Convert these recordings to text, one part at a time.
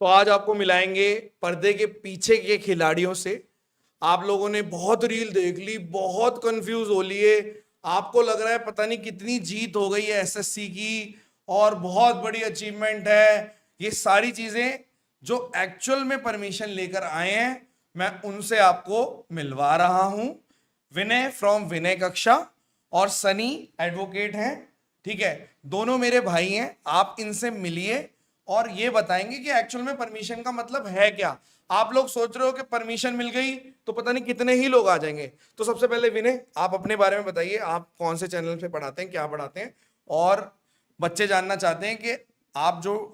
तो आज आपको मिलाएंगे पर्दे के पीछे के खिलाड़ियों से। आप लोगों ने बहुत रील देख ली, बहुत कंफ्यूज हो लिए, आपको लग रहा है पता नहीं कितनी जीत हो गई है एसएससी की और बहुत बड़ी अचीवमेंट है। ये सारी चीजें जो एक्चुअल में परमिशन लेकर आए हैं, मैं उनसे आपको मिलवा रहा हूं। विनय फ्रॉम विनय कक्षा और सनी एडवोकेट हैं, ठीक है, दोनों मेरे भाई हैं। आप इनसे मिलिए और ये बताएंगे कि एक्चुअल में परमिशन का मतलब है क्या। आप लोग सोच रहे हो कि परमिशन मिल गई तो पता नहीं कितने ही लोग आ जाएंगे। तो सबसे पहले विनय, आप अपने बारे में बताइए, आप कौन से चैनल पे पढ़ाते हैं, क्या पढ़ाते हैं, और बच्चे जानना चाहते हैं कि आप जो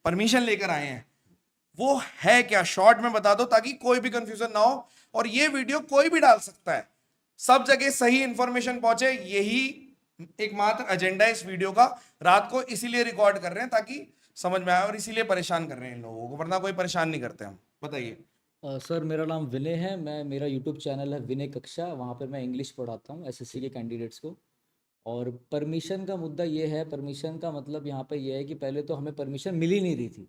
परमिशन लेकर आए हैं वो है क्या। शॉर्ट में बता दो ताकि कोई भी कंफ्यूजन ना हो। और ये वीडियो कोई भी डाल सकता है, सब जगह सही इंफॉर्मेशन पहुंचे, यही एकमात्र एजेंडा है इस वीडियो का। रात को इसीलिए रिकॉर्ड कर रहे हैं ताकि समझ में आए, और इसीलिए परेशान कर रहे हैं इन लोगों को, वरना कोई परेशान नहीं करते हम। बताइए। सर मेरा नाम विनय है। मेरा यूट्यूब चैनल है विनय कक्षा। वहाँ पर मैं इंग्लिश पढ़ाता हूँ एसएससी के कैंडिडेट्स को। और परमिशन का मुद्दा ये है, परमिशन का मतलब यहाँ पे ये है कि पहले तो हमें परमिशन मिल ही नहीं रही थी,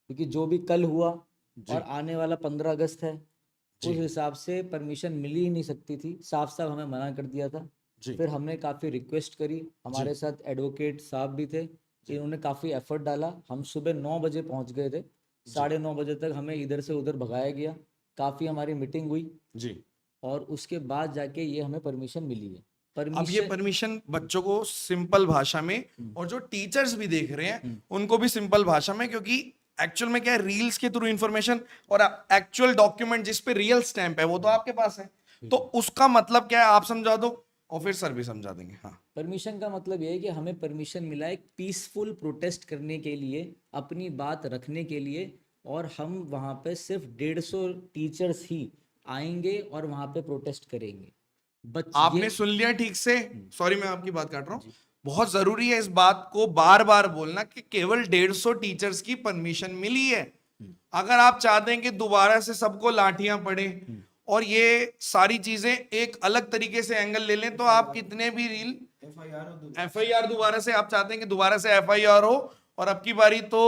क्योंकि जो भी कल हुआ और आने वाला 15 अगस्त है, उस हिसाब से परमिशन मिल ही नहीं सकती थी। साफ साफ हमें मना कर दिया था। फिर हमने काफ़ी रिक्वेस्ट करी, हमारे साथ एडवोकेट साहब भी थे, इन्होंने काफ़ी एफर्ट डाला। हम सुबह 9 बजे पहुँच गए थे, 9:30 बजे तक हमें इधर से उधर भगाया गया, काफ़ी हमारी मीटिंग हुई जी। और उसके बाद जाके ये हमें परमिशन मिली है। अब ये परमिशन बच्चों को सिंपल भाषा में, और जो टीचर्स भी देख रहे हैं उनको भी सिंपल भाषा में, क्योंकि एक्चुअल में क्या है, रील्स के थ्रू इंफॉर्मेशन और एक्चुअल डॉक्यूमेंट जिस पे रियल स्टैंप है वो तो आपके पास है, तो उसका मतलब क्या है आप समझा दो और फिर सर भी समझा देंगे। हाँ, परमिशन का मतलब ये है कि हमें परमिशन मिला है पीसफुल प्रोटेस्ट करने के लिए, अपनी बात रखने के लिए। और हम वहाँ पे सिर्फ 150 टीचर्स ही आएंगे और वहाँ पे प्रोटेस्ट करेंगे। आपने सुन लिया ठीक से। सॉरी मैं आपकी बात काट रहा हूँ, बहुत जरूरी है इस बात को बार बार बोलना कि केवल 150 टीचर्स की परमिशन मिली है। अगर आप चाहते हैं कि दोबारा से सबको लाठियां पड़े और ये सारी चीजें एक अलग तरीके से एंगल ले लें, तो आप कितने भी रील एफआईआर दोबारा से, आप चाहते हैं कि दोबारा से एफआईआर हो और अब की बारी तो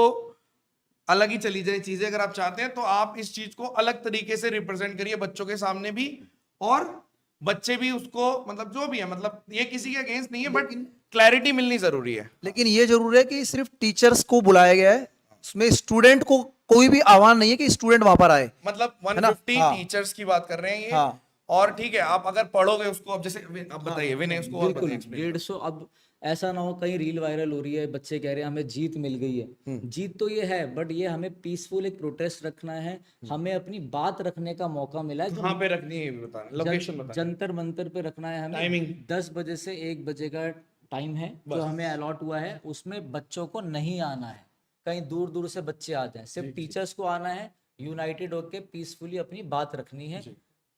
अलग ही चली जाए चीजें, अगर आप चाहते हैं तो आप इस चीज को अलग तरीके से रिप्रेजेंट करिए बच्चों के सामने भी, और बच्चे भी उसको, मतलब जो भी है, मतलब ये किसी के अगेंस्ट नहीं है, बट क्लैरिटी मिलनी जरूरी है। लेकिन ये जरूर है कि सिर्फ टीचर्स को बुलाया गया है, उसमें स्टूडेंट को कोई भी आह्वान नहीं है कि स्टूडेंट वहां पर आए। मतलब है ना? 150 हाँ। टीचर्स की बात कर रहे हैं ये। हाँ। और ठीक है, आप अगर पढ़ोगे उसको, अब जैसे अब बताइए विनय, उसको और बिल्कुल बताइए, explain करो। 150। अब ऐसा ना हो कहीं रील वायरल हो रही है, बच्चे कह रहे हैं हमें जीत मिल गई है। जीत तो ये है, बट ये हमें पीसफुल एक प्रोटेस्ट रखना है, हमें अपनी बात रखने का मौका मिला है। कहाँ पे रखनी है ये भी बताना, लोकेशन बताना, जंतर मंतर पे रखना है हमें। टाइमिंग 10 बजे से 1 बजे का टाइम है जो हमें अलॉट हुआ है। उसमें बच्चों को नहीं आना है, कहीं दूर दूर से बच्चे आते हैं, सिर्फ टीचर्स को आना है, यूनाइटेड होके पीसफुली अपनी बात रखनी है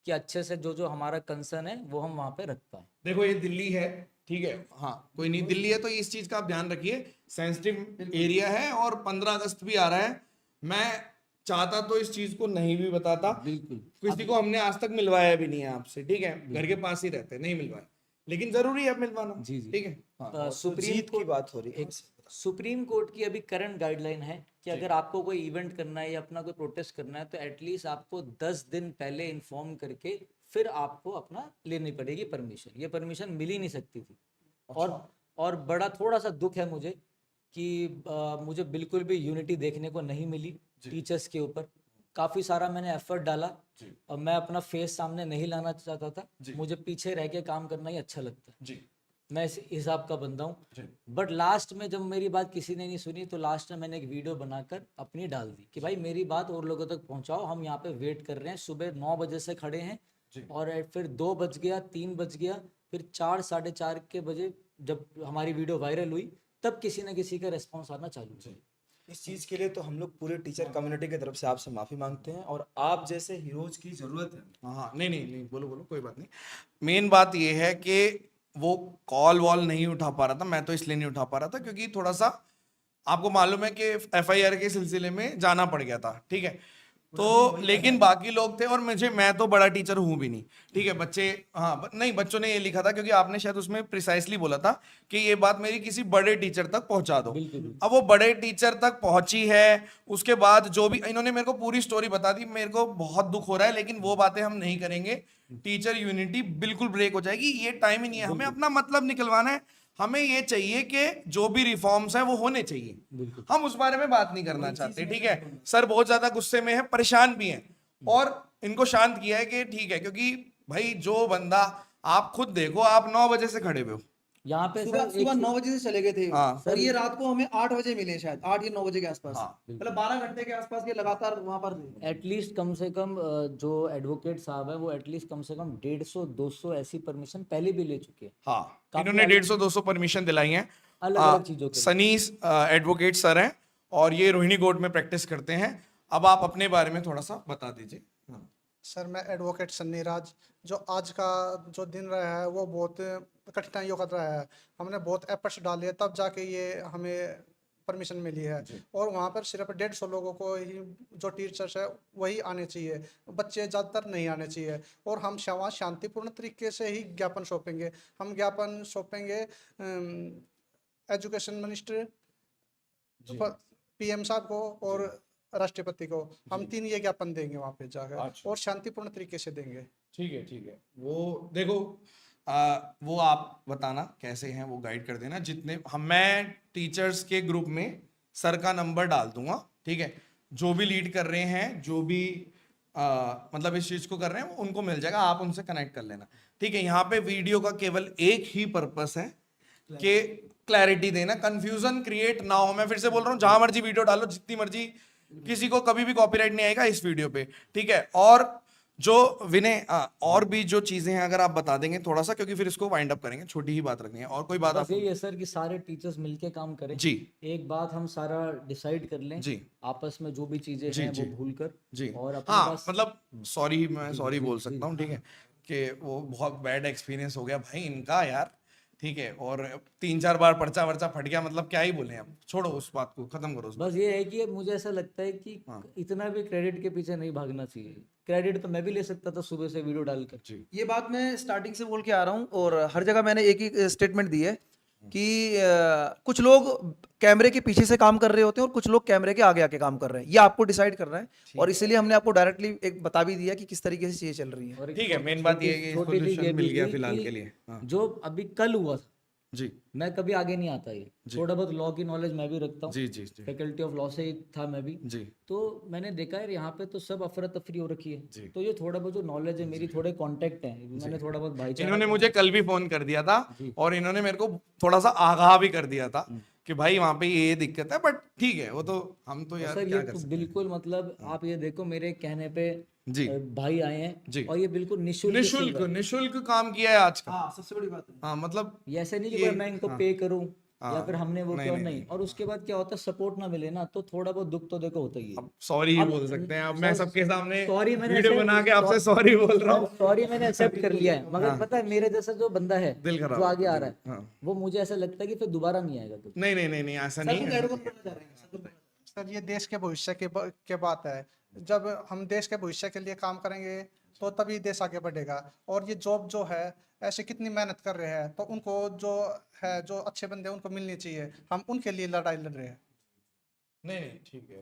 कि अच्छे से जो जो हमारा कंसर्न है वो हम वहाँ पे रख पाए। देखो ये दिल्ली है, ठीक है, हाँ कोई नहीं, दिल्ली है तो इस चीज का आप ध्यान रखिए, सेंसिटिव एरिया है और 15 अगस्त भी आ रहा है। मैं चाहता तो इस चीज को नहीं भी बताता, बिल्कुल। किसी को हमने आज तक मिलवाया भी नहीं है आपसे, ठीक है, घर के पास ही रहते हैं, नहीं मिलवाया, लेकिन जरूरी है अब मिलवाना। जी जी। ठीक है। सुप्रीम की बात हो रही है। सुप्रीम कोर्ट की अभी करंट गाइडलाइन है कि अगर आपको कोई इवेंट करना है या अपना कोई प्रोटेस्ट करना है तो एटलीस्ट आपको 10 दिन पहले इन्फॉर्म करके फिर आपको अपना लेनी पड़ेगी परमिशन। ये परमिशन मिल ही नहीं सकती थी। और बड़ा थोड़ा सा दुख है मुझे कि मुझे बिल्कुल भी यूनिटी देखने को नहीं मिली टीचर्स के ऊपर। काफ़ी सारा मैंने एफर्ट डाला और मैं अपना फेस सामने नहीं लाना चाहता था, मुझे पीछे रह के काम करना ही अच्छा लगता है, मैं इस हिसाब का बंदा हूँ। बट लास्ट में जब मेरी बात किसी ने नहीं सुनी तो लास्ट में मैंने एक वीडियो बनाकर अपनी डाल दी कि भाई मेरी बात और लोगों तक पहुँचाओ, हम यहाँ पे वेट कर रहे हैं, सुबह 9 बजे से खड़े हैं। और फिर 2 बज गया, 3 बज गया, फिर 4, 4:30 के बजे जब हमारी वीडियो वायरल हुई तब किसी न किसी का रेस्पॉन्स आना चालू हुआ। इस चीज़ के लिए तो हम लोग पूरे टीचर कम्युनिटी की तरफ से आपसे माफ़ी मांगते हैं और आप जैसे हीरोज की ज़रूरत है। हाँ हाँ, नहीं नहीं नहीं, बोलो बोलो, कोई बात नहीं। मेन बात ये है कि वो कॉल वॉल नहीं उठा पा रहा था, मैं तो इसलिए नहीं उठा पा रहा था क्योंकि थोड़ा सा आपको मालूम है कि एफआईआर के सिलसिले में जाना पड़ गया था, ठीक है। तो लेकिन बाकी लोग थे, और मैं तो बड़ा टीचर हूं भी नहीं, ठीक है। बच्चे, हाँ नहीं, बच्चों ने ये लिखा था क्योंकि आपने शायद उसमें प्रिसाइसली बोला था कि ये बात मेरी किसी बड़े टीचर तक पहुंचा दो। अब वो बड़े टीचर तक पहुंची है, उसके बाद जो भी इन्होंने मेरे को पूरी स्टोरी बता दी, मेरे को बहुत दुख हो रहा है, लेकिन वो बातें हम नहीं करेंगे। टीचर यूनिटी बिल्कुल ब्रेक हो जाएगी, ये टाइम ही नहीं है। हमें अपना मतलब निकलवाना है, हमें ये चाहिए कि जो भी रिफॉर्म्स हैं वो होने चाहिए, हम उस बारे में बात नहीं करना चाहते, ठीक है। सर बहुत ज्यादा गुस्से में है, परेशान भी हैं, और इनको शांत किया है कि ठीक है, क्योंकि भाई जो बंदा, आप खुद देखो, आप 9 बजे से खड़े हुए हो, यहाँ पे सुबह सर सुबह 9 बजे से चले गए थे हाँ। और ये रात को हमें 8 बजे मिले, शायद 8 या 9 बजे के आसपास। हाँ, मतलब 12 घंटे के आसपास ये लगातार वहां पर थे। एटलीस्ट कम से कम जो एडवोकेट साहब है वो एटलीस्ट कम से कम 150-200 ऐसी परमिशन पहले भी ले चुके हैं हाँ, काफी इन्होंने अलग- 150-200 परमिशन दिलाई हैं। अलग-अलग चीजों के लिए। सनी एडवोकेट सर हैं, और ये रोहिणी कोर्ट में प्रैक्टिस करते हैं। अब आप अपने बारे में थोड़ा सा बता दीजिए। सर मैं एडवोकेट सन्नी राज। जो आज का जो दिन रहा है वो बहुत कठिनाइयों का रहा है। हमने बहुत एफर्ट्स डाले तब जाके ये हमें परमिशन मिली है, और वहाँ पर सिर्फ 150 लोगों को ही जो टीचर्स है वही आने चाहिए, बच्चे ज़्यादातर नहीं आने चाहिए। और हम वहाँ शांतिपूर्ण तरीके से ही ज्ञापन सौंपेंगे। हम ज्ञापन सौंपेंगे एजुकेशन मिनिस्टर, पीएम साहब को और राष्ट्रपति को। हम 3 ये ज्ञापन देंगे वहाँ पे जाकर, और शांतिपूर्ण तरीके से देंगे। ठीक है, ठीक है। वो देखो, वो आप बताना कैसे हैं, वो गाइड कर देना। मैं टीचर्स के ग्रुप में सर का नंबर डाल दूंगा, ठीक है। जो भी लीड कर रहे हैं, जो भी मतलब इस चीज को कर रहे हैं, वो उनको मिल जाएगा, आप उनसे कनेक्ट कर लेना, ठीक है। यहाँ पे वीडियो का केवल एक ही पर्पस है कि क्लैरिटी देना, कंफ्यूजन क्रिएट ना हो। मैं फिर से बोल रहा हूँ, जहां मर्जी वीडियो डालो, जितनी मर्जी, किसी को कभी भी कॉपीराइट नहीं आएगा इस वीडियो पे, ठीक है। और जो विनय, और भी जो चीजें हैं अगर आप बता देंगे थोड़ा सा, क्योंकि फिर इसको वाइंड अप करेंगे, छोटी ही बात रखनी है। और कोई बात बस आप? यही है सर कि सारे टीचर्स मिलके काम करें। जी एक बात हम सारा डिसाइड कर लें जी आपस में, जो भी चीजें जी, हैं जी, वो भूल कर, जी। और अपने हाँ, पास मतलब सॉरी, मैं सॉरी बोल सकता हूँ, ठीक है, कि वो बहुत बैड एक्सपीरियंस हो गया भाई इनका यार, ठीक है। और 3-4 बार पर्चा वर्चा फट गया, मतलब क्या ही बोले, अब छोड़ो उस बात को, खत्म करो उस बात बस ये है कि मुझे ऐसा लगता है कि इतना भी क्रेडिट के पीछे नहीं भागना चाहिए। क्रेडिट तो मैं भी ले सकता था सुबह से वीडियो डालकर। जी। ये बात मैं स्टार्टिंग से बोल के आ रहा हूँ, और हर जगह मैंने एक ही स्टेटमेंट दी है कि कुछ लोग कैमरे के पीछे से काम कर रहे होते हैं और कुछ लोग कैमरे के आगे आके काम कर रहे हैं। ये आपको डिसाइड करना है, और इसीलिए हमने आपको डायरेक्टली एक बता भी दिया कि किस तरीके से चीजें चल रही हैं। और एक ठीक है, मेन बात ये है कि छोटी चीज solution ये मिल भी गया थी फिलहाल कि के लिए। हाँ। जो अभी कल हुआ था, जी मैं कभी आगे नहीं आता, ये थोड़ा बहुत लॉ की नॉलेज मैं भी रखता हूँ, जी जी जी फैकल्टी ऑफ लॉ से ही था मैं भी। जी तो मैंने देखा है यहाँ पे तो सब अफरा तफरी हो रखी जी। है, तो ये थोड़ा बहुत जो नॉलेज है मेरी, थोड़े कांटेक्ट हैं, मैंने थोड़ा बहुत भाईचारा, इन्होंने मुझे कल भी फोन कर दिया था, और इन्होंने मेरे को थोड़ा सा आगाह भी कर दिया था कि भाई वहां पे ये दिक्कत है, बट ठीक है, वो तो हम तो यार सर क्या ये कर तो सकते बिल्कुल मतलब आप ये देखो, मेरे कहने पे जी। भाई आए हैं, जी। और ये बिल्कुल हैं। निःशुल्क निशुल्क निशुल्क काम किया है आज का। हाँ, सबसे बड़ी बात है। हाँ, मतलब ये ऐसे नहीं कि ये- भाई मैं इनको पे करूं या हाँ, फिर हमने वो नहीं, किया, नहीं, नहीं। और उसके बाद क्या होता है, सपोर्ट ना मिले ना, तो थोड़ा बहुत दुख तो देखो होता ही है। अब सॉरी ही अब बोल सकते हैं। अब मैं सबके सामने सॉरी मैंने वीडियो accept- बना के आपसे सॉरी बोल रहा हूँ। सॉरी मैंने एक्सेप्ट कर लिया है, मगर पता है मेरे जैसा जो बंदा है दिल खराब जो आगे आ रहा है, हाँ। वो मुझे ऐसा लगता है कि फिर दोबारा नहीं आएगा कभी। नहीं नहीं नहीं नहीं, ऐसा नहीं है। सर ये देश के भविष्य के बात है। जब हम देश के भविष्य के लिए काम करेंगे तो तभी देश आगे बढ़ेगा। और ये जॉब जो है, ऐसे कितनी मेहनत कर रहे हैं, तो उनको जो है, जो अच्छे बंदे हैं, उनको मिलनी चाहिए। हम उनके लिए लड़ाई लड़ रहे हैं। नहीं नहीं, ठीक है।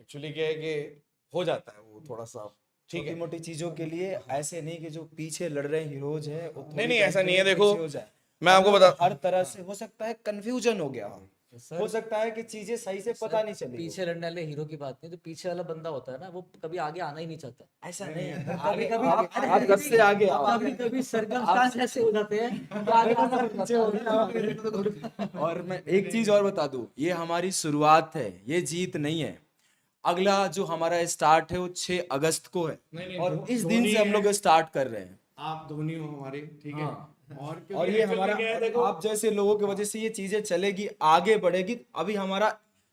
एक्चुअली क्या है कि हो जाता है वो थोड़ा सा, ठीक छोटी है। मोटी चीजों के लिए ऐसे नहीं कि जो पीछे लड़ रहे हीरोज है वो थोड़ी नहीं, टाइम ऐसा के नहीं है, लिए देखो, पीछे हो जाए। मैं आपको बता, हर तरह से हो सकता है कंफ्यूजन हो गया हो सकता है कि चीजें सही से पता नहीं चली हो। पीछे लड़ने वाले हीरो की बात नहीं, तो पीछे वाला बंदा होता है ना, वो कभी आगे आना ही नहीं चाहता। ऐसा नहीं है। कभी कभी आप कब से आगे आओ। कभी कभी सर्कमस्टांस ऐसे हो जाते हैं तो आगे आना पड़ जाता है। और मैं एक चीज और बता दूं, ये हमारी शुरुआत है, ये जीत नहीं है। अगला जो हमारा स्टार्ट है वो 6 अगस्त को है, और इस दिन से हम लोग स्टार्ट कर रहे हैं। आप धोनी हो हमारे, ठीक है। और ये हमारा, आप जैसे लोगों की वजह से ये चीजें चलेगी, आगे बढ़ेगी। अभी हमारा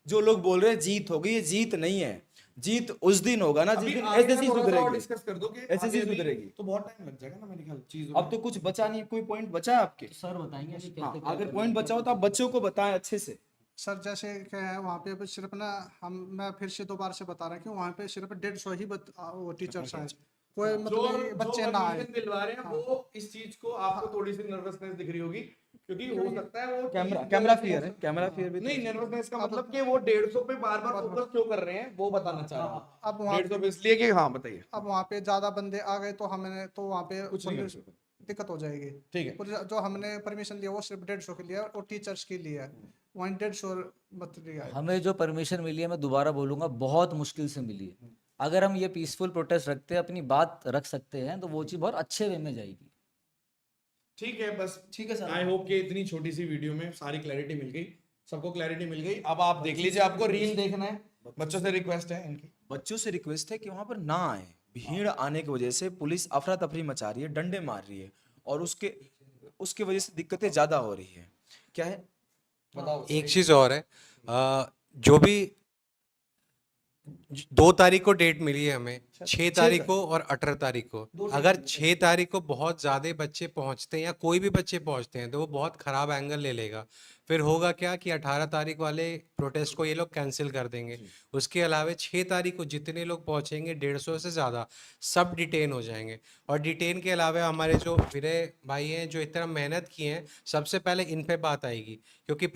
जो लोग बोल रहे हैं जीत होगी, ये जीत नहीं है। जीत उस दिन होगा ना जिस दिन एसएससी सुधरेगी। डिस्कस कर दो कि SSC आगे भी सुधरेगी। तो बहुत टाइम लग जाएगा ना मेरे ख्याल चीज। अब तो कुछ बचा नहीं, कोई पॉइंट बचा है आपके? सर बताएंगे अभी कैसे हाँ, अगर पॉइंट बचा हो तो आप बच्चों को बताएं अच्छे से। सर जैसे क्या है वहाँ पे सिर्फ ना मैं फिर से दोबारा से बता रहा हूँ कि वहाँ पे सिर्फ 150 ही वो टीचर्स आए, कोई मतलब ये बच्चे ना आए। परमिशन दिलवा रहे हैं वो इस चीज को आपको थोड़ी सी नर्वसनेस दिख रही होगी, क्योंकि हो सकता है वो कैमरा फियर है, कैमरा फियर भी नहीं, नर्वसनेस का मतलब कि वो 150 पे बार बार फोकस क्यों कर रहे हैं वो बताना चाह रहा हूँ। अब वहाँ 150 पे इसलिए कि हाँ बताइए। अब वहाँ पे ज्यादा बंदे आ गए तो हमने तो वहाँ पे दिक्कत हो जाएगी। ठीक है। और जो हमने परमिशन लिया वो सिर्फ 150 के लिए है और टीचर्स के लिए है, वहीं 150 मत लिया है। हमें जो परमिशन मिली है, मैं दोबारा बोलूंगा, बहुत मुश्किल से मिली है। अगर हम ये पीसफुल प्रोटेस्ट रखते हैं, अपनी बात रख सकते हैं, तो वो चीज़ बहुत अच्छे वे में जाएगी। ठीक है, बस ठीक है सर। आई होप कि इतनी छोटी सी वीडियो में सारी क्लैरिटी मिल गई, सबको क्लैरिटी मिल गई। अब आप देख लीजिए, आपको रील देखना है, बच्चों से रिक्वेस्ट है इनकी। बच्चों से रिक्वेस्ट है कि वहां पर ना आए। भीड़ आने की वजह से पुलिस अफरा तफरी मचा रही है, डंडे मार रही है, और उसके वजह से दिक्कतें ज्यादा हो रही है। क्या है, बताओ। एक चीज और है, जो भी 2 तारीख को डेट मिली है हमें, 6 तारीख को और 18 तारीख को। अगर 6 तारीख को बहुत ज्यादा बच्चे पहुंचते हैं या कोई भी बच्चे पहुंचते हैं तो वो बहुत खराब एंगल ले लेगा। फिर होगा क्या कि 18 तारीख वाले प्रोटेस्ट को ये लोग कैंसिल कर देंगे। उसके अलावा 6 तारीख को जितने लोग पहुंचेंगे 150 से ज़्यादा सब डिटेन हो जाएंगे। और डिटेन के अलावा हमारे जो विनय भाई हैं जो इतना मेहनत किए हैं, सबसे पहले इन पे बात आएगी, क्योंकि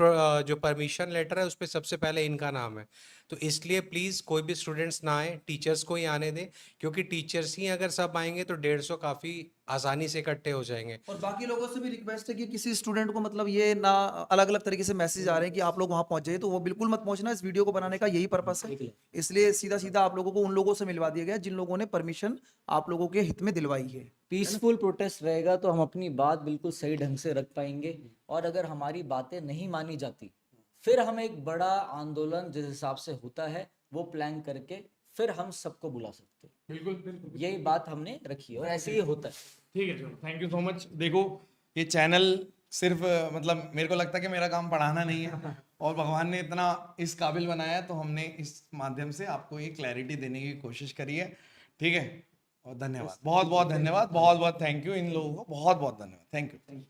जो परमिशन लेटर है उस पर सबसे पहले इनका नाम है। तो इसलिए प्लीज़ कोई भी स्टूडेंट्स ना आए, टीचर्स को ही आने दें, क्योंकि टीचर्स ही अगर सब आएंगे तो 150 काफ़ी आसानी से इकट्ठे हो जाएंगे। और बाकी लोगों से भी रिक्वेस्ट है कि किसी स्टूडेंट को मतलब ये ना अलग अलग तरीके से मैसेज आ रहे हैं कि आप लोग वहां पहुंच जाइए, तो वो बिल्कुल मत पहुंचना। इस वीडियो को बनाने का यही पर्पस है, इसलिए सीधा सीधा आप लोगों को उन लोगों से मिलवा दिया गया जिन लोगों ने परमिशन आप लोगों के हित में दिलवाई है। पीसफुल प्रोटेस्ट रहेगा तो हम अपनी बात बिल्कुल सही ढंग से रख पाएंगे। और अगर हमारी बातें नहीं मानी जाती, फिर हम एक बड़ा आंदोलन जिस हिसाब से होता है वो प्लान करके फिर हम सबको बुला सकते हैं। बिल्कुल बिल्कुल, यही बात हमने रखी है और ऐसे ही होता है। ठीक है, चलो, थैंक यू सो मच। देखो, ये चैनल सिर्फ मतलब मेरे को लगता है कि मेरा काम पढ़ाना नहीं है, और भगवान ने इतना इस काबिल बनाया है, तो हमने इस माध्यम से आपको ये क्लैरिटी देने की कोशिश करी है। ठीक है, और धन्यवाद, बहुत बहुत धन्यवाद, बहुत बहुत थैंक यू इन लोगों को, बहुत बहुत धन्यवाद, थैंक यू।